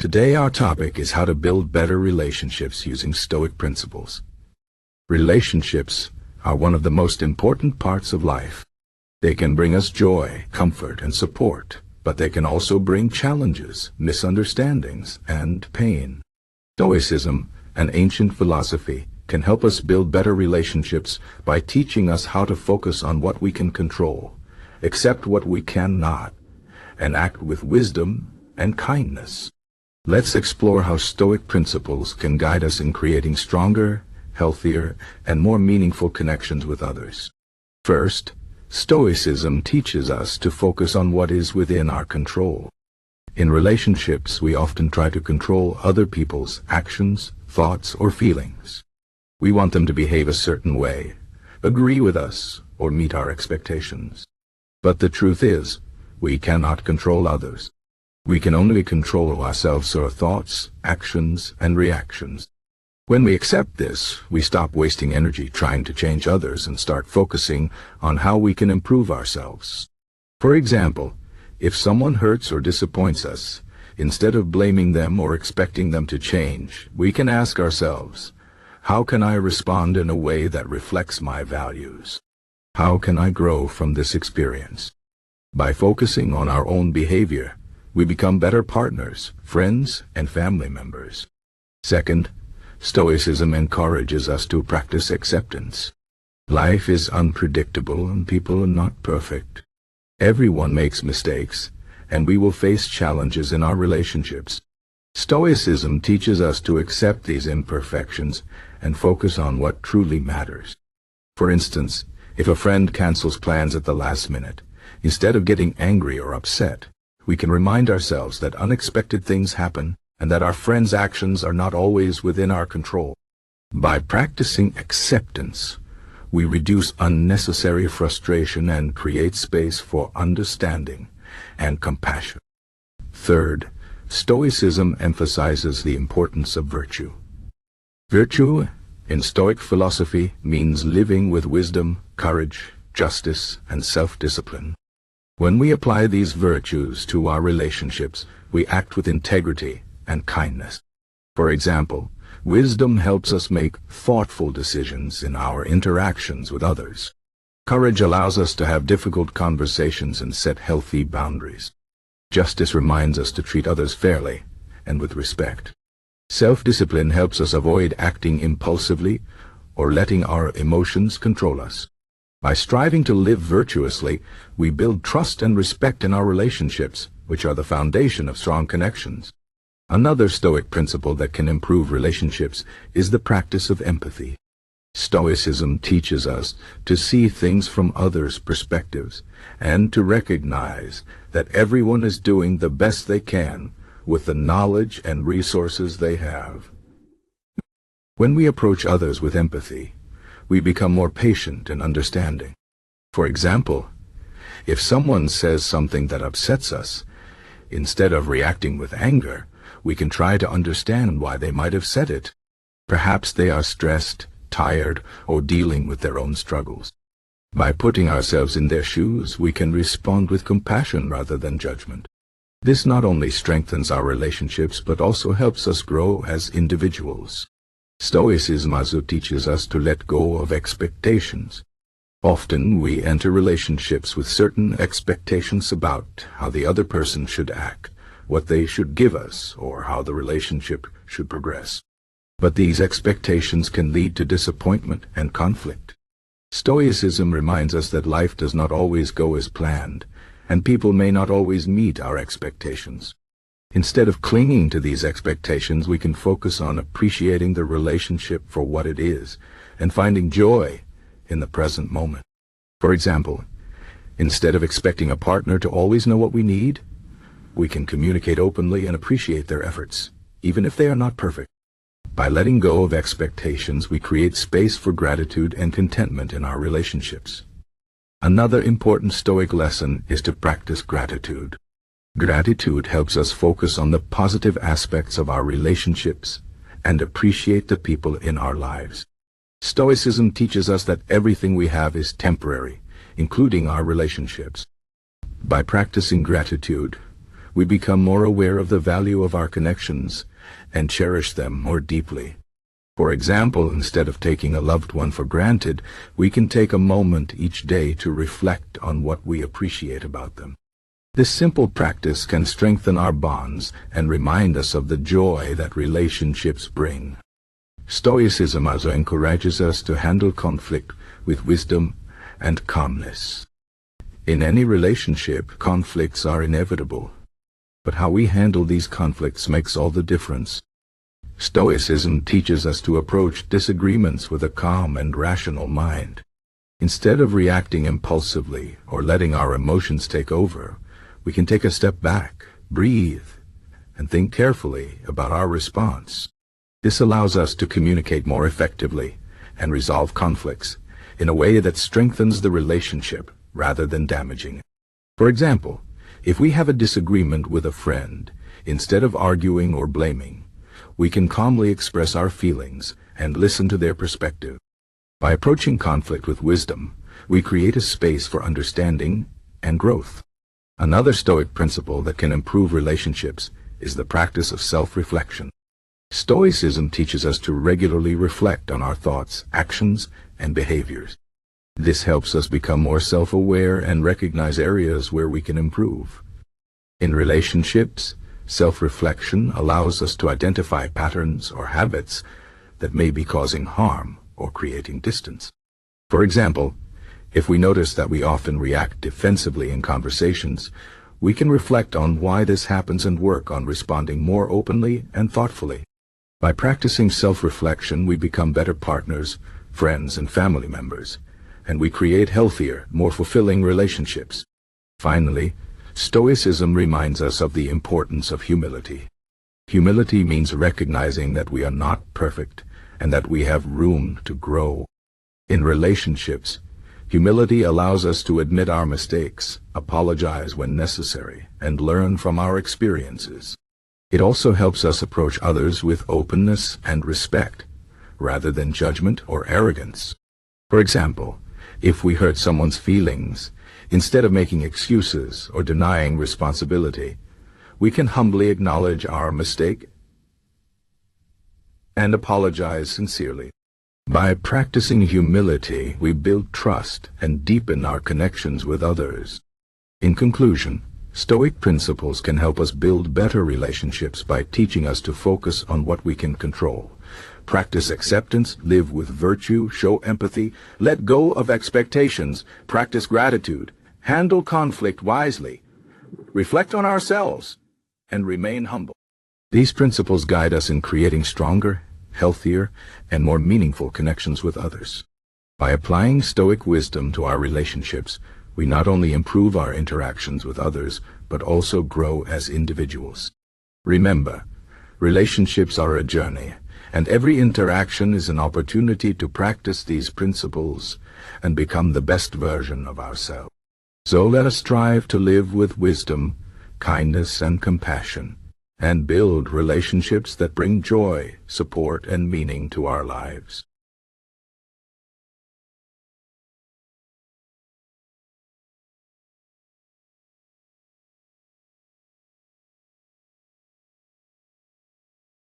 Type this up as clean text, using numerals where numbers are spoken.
Today our topic is how to build better relationships using Stoic principles. Relationships are one of the most important parts of life. They can bring us joy, comfort, and support, but they can also bring challenges, misunderstandings, and pain. Stoicism, an ancient philosophy, can help us build better relationships by teaching us how to focus on what we can control, accept what we cannot, and act with wisdom and kindness. Let's explore how Stoic principles can guide us in creating stronger, healthier, and more meaningful connections with others. First, Stoicism teaches us to focus on what is within our control. In relationships, we often try to control other people's actions, thoughts, or feelings. We want them to behave a certain way, agree with us, or meet our expectations. But the truth is, we cannot control others. We can only control ourselves, our thoughts, actions, and reactions. When we accept this, we stop wasting energy trying to change others and start focusing on how we can improve ourselves. For example, if someone hurts or disappoints us, instead of blaming them or expecting them to change, we can ask ourselves, how can I respond in a way that reflects my values? How can I grow from this experience? By focusing on our own behavior, we become better partners, friends, and family members. Second, Stoicism encourages us to practice acceptance. Life is unpredictable and people are not perfect. Everyone makes mistakes, and we will face challenges in our relationships. Stoicism teaches us to accept these imperfections and focus on what truly matters. For instance, if a friend cancels plans at the last minute, instead of getting angry or upset, we can remind ourselves that unexpected things happen and that our friends' actions are not always within our control. By practicing acceptance, we reduce unnecessary frustration and create space for understanding and compassion. Third, Stoicism emphasizes the importance of virtue. Virtue, in Stoic philosophy, means living with wisdom, courage, justice, and self-discipline. When we apply these virtues to our relationships, we act with integrity and kindness. For example, wisdom helps us make thoughtful decisions in our interactions with others. Courage allows us to have difficult conversations and set healthy boundaries. Justice reminds us to treat others fairly and with respect. Self-discipline helps us avoid acting impulsively or letting our emotions control us. By striving to live virtuously, we build trust and respect in our relationships, which are the foundation of strong connections. Another Stoic principle that can improve relationships is the practice of empathy. Stoicism teaches us to see things from others' perspectives and to recognize that everyone is doing the best they can with the knowledge and resources they have. When we approach others with empathy, we become more patient and understanding. For example, if someone says something that upsets us, instead of reacting with anger, we can try to understand why they might have said it. Perhaps they are stressed, tired, or dealing with their own struggles. By putting ourselves in their shoes, we can respond with compassion rather than judgment. This not only strengthens our relationships, but also helps us grow as individuals. Stoicism also teaches us to let go of expectations. Often we enter relationships with certain expectations about how the other person should act, what they should give us, or how the relationship should progress. But these expectations can lead to disappointment and conflict. Stoicism reminds us that life does not always go as planned, and people may not always meet our expectations. Instead of clinging to these expectations, we can focus on appreciating the relationship for what it is and finding joy in the present moment. For example, instead of expecting a partner to always know what we need, we can communicate openly and appreciate their efforts, even if they are not perfect. By letting go of expectations, we create space for gratitude and contentment in our relationships. Another important Stoic lesson is to practice gratitude. Gratitude helps us focus on the positive aspects of our relationships and appreciate the people in our lives. Stoicism teaches us that everything we have is temporary, including our relationships. By practicing gratitude, we become more aware of the value of our connections and cherish them more deeply. For example, instead of taking a loved one for granted, we can take a moment each day to reflect on what we appreciate about them. This simple practice can strengthen our bonds and remind us of the joy that relationships bring. Stoicism also encourages us to handle conflict with wisdom and calmness. In any relationship, conflicts are inevitable, but how we handle these conflicts makes all the difference. Stoicism teaches us to approach disagreements with a calm and rational mind. Instead of reacting impulsively or letting our emotions take over, we can take a step back, breathe, and think carefully about our response. This allows us to communicate more effectively and resolve conflicts in a way that strengthens the relationship rather than damaging it. For example, if we have a disagreement with a friend, instead of arguing or blaming, we can calmly express our feelings and listen to their perspective. By approaching conflict with wisdom, we create a space for understanding and growth. Another Stoic principle that can improve relationships is the practice of self-reflection. Stoicism teaches us to regularly reflect on our thoughts, actions, and behaviors. This helps us become more self-aware and recognize areas where we can improve. In relationships, self-reflection allows us to identify patterns or habits that may be causing harm or creating distance. For example, if we notice that we often react defensively in conversations, we can reflect on why this happens and work on responding more openly and thoughtfully. By practicing self-reflection, we become better partners, friends, and family members, and we create healthier, more fulfilling relationships. Finally, Stoicism reminds us of the importance of humility. Humility means recognizing that we are not perfect and that we have room to grow. In relationships, humility allows us to admit our mistakes, apologize when necessary, and learn from our experiences. It also helps us approach others with openness and respect, rather than judgment or arrogance. For example, if we hurt someone's feelings, instead of making excuses or denying responsibility, we can humbly acknowledge our mistake and apologize sincerely. By practicing humility, we build trust and deepen our connections with others. In conclusion, Stoic principles can help us build better relationships by teaching us to focus on what we can control. Practice acceptance, live with virtue, show empathy, let go of expectations, practice gratitude, handle conflict wisely, reflect on ourselves, and remain humble. These principles guide us in creating stronger, healthier, and more meaningful connections with others. By applying Stoic wisdom to our relationships, we not only improve our interactions with others, but also grow as individuals. Remember, relationships are a journey, and every interaction is an opportunity to practice these principles and become the best version of ourselves. So let us strive to live with wisdom, kindness, and compassion, and build relationships that bring joy, support, and meaning to our lives.